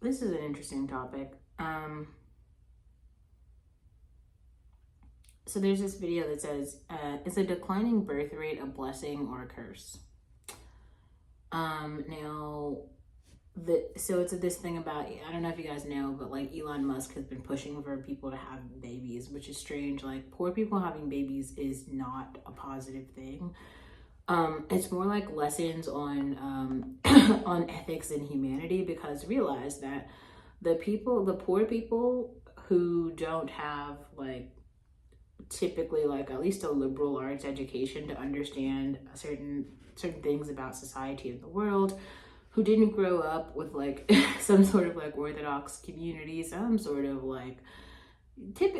This is an interesting topic. So there's this video that says, is a declining birth rate a blessing or a curse? Now, so it's this thing about, I don't know if you guys know, but like Elon Musk has been pushing for people to have babies, which is strange. Like poor people having babies is not a positive thing. It's more like lessons on on ethics and humanity, because realize that the poor people who don't have like typically like at least a liberal arts education to understand certain things about society and the world, who didn't grow up with like some sort of like orthodox community, some sort of like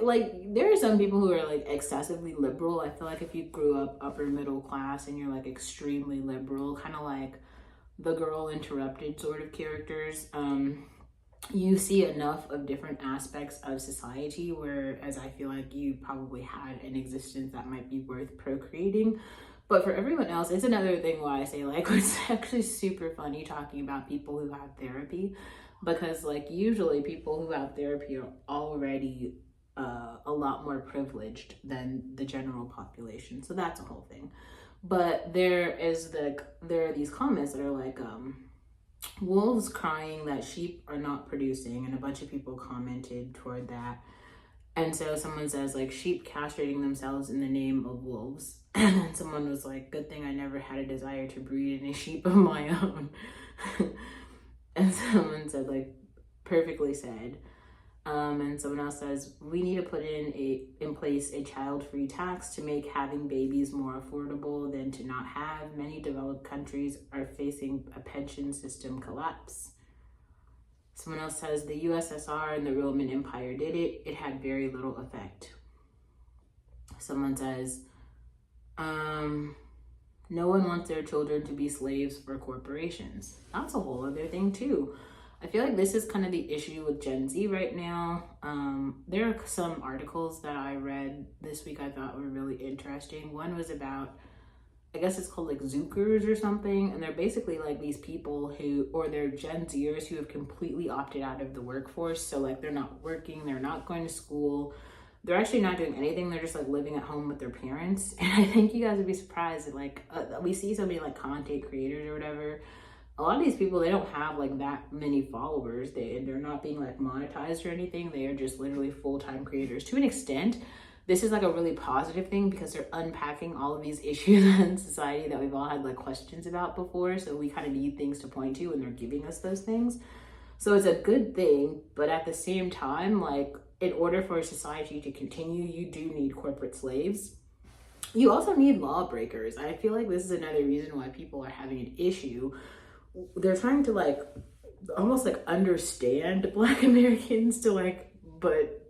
like there are some people who are like excessively liberal. I feel like if you grew up upper middle class and you're like extremely liberal, kind of like the Girl Interrupted sort of characters, you see enough of different aspects of society, whereas I feel like you probably had an existence that might be worth procreating. But for everyone else, it's another thing why I say like it's actually super funny talking about people who have therapy, because like usually people who have therapy are already a lot more privileged than the general population. So that's a whole thing. But there are these comments that are like, wolves crying that sheep are not producing, and a bunch of people commented toward that. And so someone says like sheep castrating themselves in the name of wolves. And then someone was like, good thing I never had a desire to breed any sheep of my own. And someone said like, perfectly said. And someone else says, we need to put in place a child-free tax to make having babies more affordable than to not have. Many developed countries are facing a pension system collapse. Someone else says, the USSR and the Roman Empire did it. It had very little effect. Someone says, no one wants their children to be slaves for corporations. That's a whole other thing too. I feel like this is kind of the issue with Gen Z right now. There are some articles that I read this week I thought were really interesting. One was about, I guess it's called like Zookers or something. And they're basically like these people or they're Gen Zers who have completely opted out of the workforce. So like they're not working, they're not going to school. They're actually not doing anything. They're just like living at home with their parents. And I think you guys would be surprised that like we see so many like content creators or whatever. A lot of these people, they don't have like that many followers. They're not being like monetized or anything. They are just literally full-time creators. To an extent, this is like a really positive thing because they're unpacking all of these issues in society that we've all had like questions about before. So we kind of need things to point to, and they're giving us those things. So it's a good thing, but at the same time, like in order for society to continue, you do need corporate slaves. You also need lawbreakers. I feel like this is another reason why people are having an issue. They're trying to like almost like understand Black Americans to like, but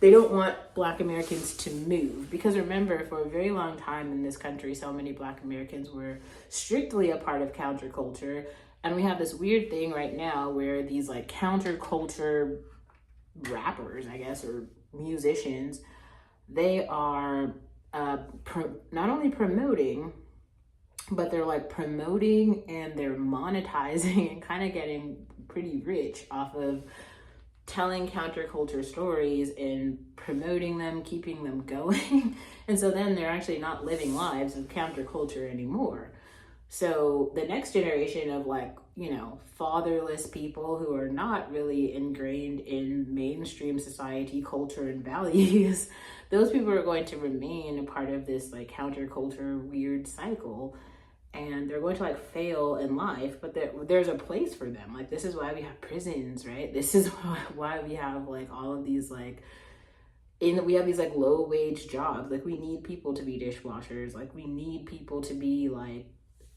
they don't want Black Americans to move, because remember, for a very long time in this country, so many Black Americans were strictly a part of counterculture. And we have this weird thing right now where these like counterculture rappers, I guess, or musicians, they are not only promoting, but they're like promoting and they're monetizing and kind of getting pretty rich off of telling counterculture stories and promoting them, keeping them going. And so then they're actually not living lives of counterculture anymore. So the next generation of like, you know, fatherless people who are not really ingrained in mainstream society, culture, and values, those people are going to remain a part of this like counterculture weird cycle. And they're going to like fail in life, but there's a place for them. Like this is why we have prisons, right? This is why we have like all of these like, we have these like low wage jobs. Like we need people to be dishwashers. Like we need people to be like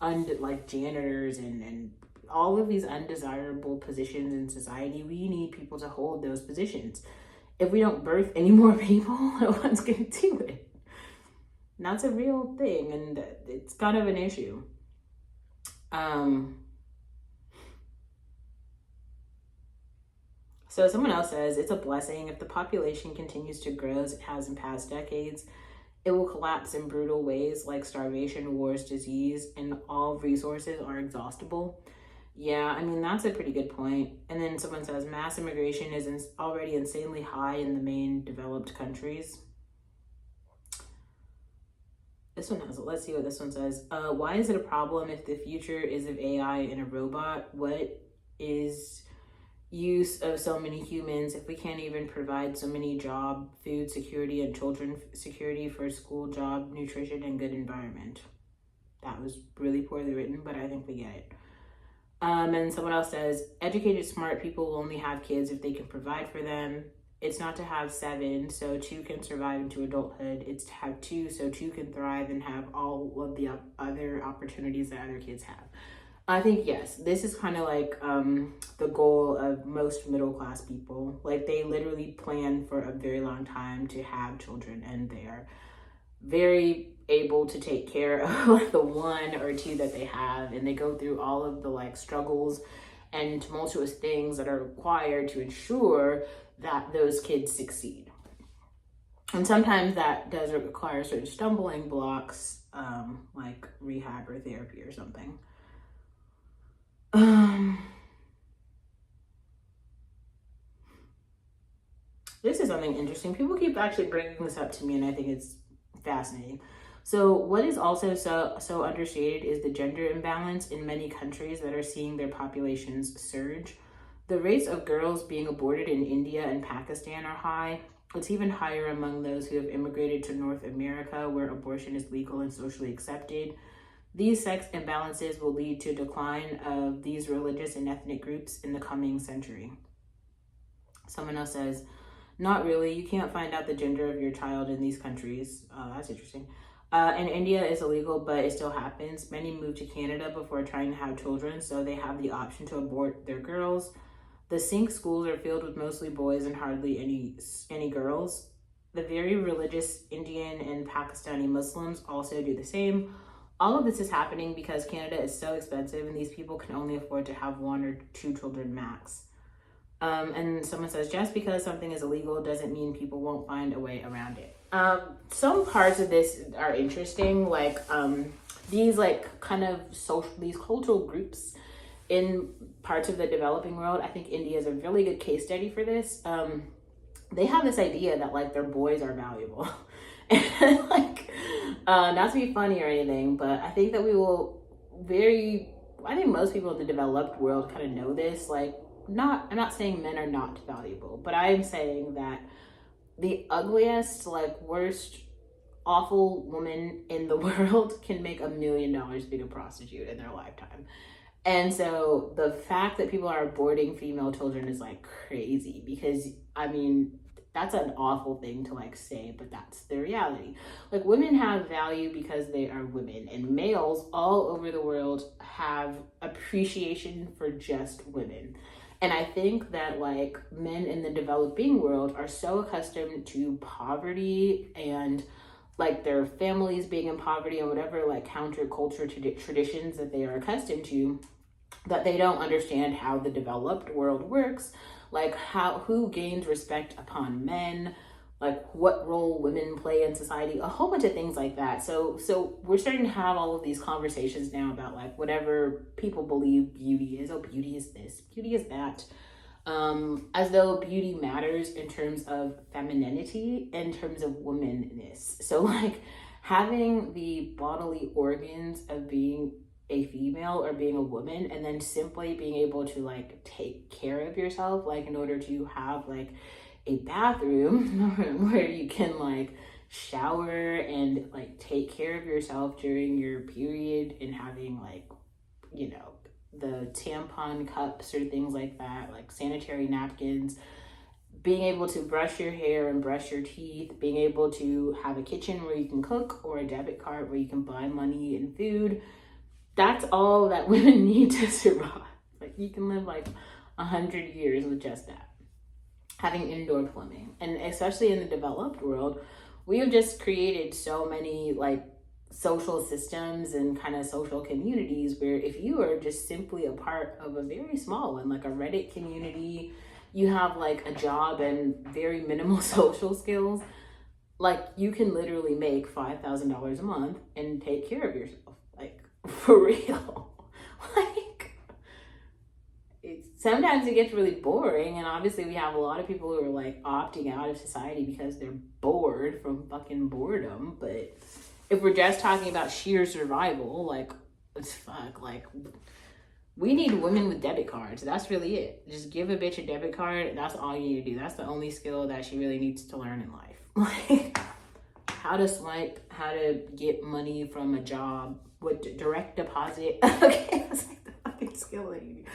like janitors and all of these undesirable positions in society. We need people to hold those positions. If we don't birth any more people, no one's gonna do it. And that's a real thing, and it's kind of an issue. So someone else says, it's a blessing. If the population continues to grow as it has in past decades, it will collapse in brutal ways like starvation, wars, disease, and all resources are exhaustible. Yeah, I mean, that's a pretty good point. And then someone says mass immigration is already insanely high in the main developed countries. This one has, let's see what this one says. Why is it a problem if the future is of AI and a robot? What is use of so many humans if we can't even provide so many job, food security, and children security for school, job, nutrition, and good environment? That was really poorly written, but I think we get it. And someone else says, educated, smart people will only have kids if they can provide for them. It's not to have 7 so 2 can survive into adulthood. It's to have 2 so 2 can thrive and have all of the other opportunities that other kids have. I think, yes, this is kind of like the goal of most middle class people. Like, they literally plan for a very long time to have children, and they are very able to take care of like the 1 or 2 that they have, and they go through all of the like struggles and tumultuous things that are required to ensure that those kids succeed. And sometimes that does require certain stumbling blocks, like rehab or therapy or something. This is something interesting. People keep actually bringing this up to me, and I think it's fascinating. So what is also so understated is the gender imbalance in many countries that are seeing their populations surge. The rates of girls being aborted in India and Pakistan are high. It's even higher among those who have immigrated to North America, where abortion is legal and socially accepted. These sex imbalances will lead to a decline of these religious and ethnic groups in the coming century. Someone else says, not really. You can't find out the gender of your child in these countries. That's interesting. And India is illegal, but it still happens. Many move to Canada before trying to have children, so they have the option to abort their girls. The Sikh schools are filled with mostly boys and hardly any girls. The very religious Indian and Pakistani Muslims also do the same. All of this is happening because Canada is so expensive and these people can only afford to have 1 or 2 children max. And someone says, just because something is illegal doesn't mean people won't find a way around it. Some parts of this are interesting, like these like kind of these cultural groups in parts of the developing world. I think India is a really good case study for this. They have this idea that like their boys are valuable. And like, not to be funny or anything, but I think that I think most people in the developed world kind of know this. Like, I'm not saying men are not valuable, but I am saying that the ugliest, like worst, awful woman in the world can make $1 million being a prostitute in their lifetime. And so the fact that people are aborting female children is like crazy, because I mean, that's an awful thing to like say, but that's the reality. Like, women have value because they are women, and males all over the world have appreciation for just women. And I think that like men in the developing world are so accustomed to poverty and like their families being in poverty and whatever like counterculture traditions that they are accustomed to, that they don't understand how the developed world works, like who gains respect upon men, like what role women play in society, a whole bunch of things like that. So we're starting to have all of these conversations now about like whatever people believe beauty is. Oh, beauty is this, beauty is that. As though beauty matters in terms of femininity, in terms of womanness. So like having the bodily organs of being a female or being a woman, and then simply being able to like take care of yourself, like in order to have like a bathroom where you can like shower and like take care of yourself during your period, and having like, you know, the tampon cups or things like that, like sanitary napkins, being able to brush your hair and brush your teeth, being able to have a kitchen where you can cook, or a debit card where you can buy money and food. That's all that women need to survive. Like, you can live like 100 years with just that. Having indoor plumbing. And especially in the developed world, we have just created so many like social systems and kind of social communities where if you are just simply a part of a very small one, like a Reddit community, you have like a job and very minimal social skills, like you can literally make $5,000 a month and take care of yourself. Like, for real. Like, sometimes it gets really boring, and obviously we have a lot of people who are like opting out of society because they're bored from fucking boredom. But if we're just talking about sheer survival, like, it's fuck, like, we need women with debit cards. That's really it. Just give a bitch a debit card. That's all you need to do. That's the only skill that she really needs to learn in life. Like, how to swipe, how to get money from a job, what direct deposit. Okay, that's like the fucking skill that you need.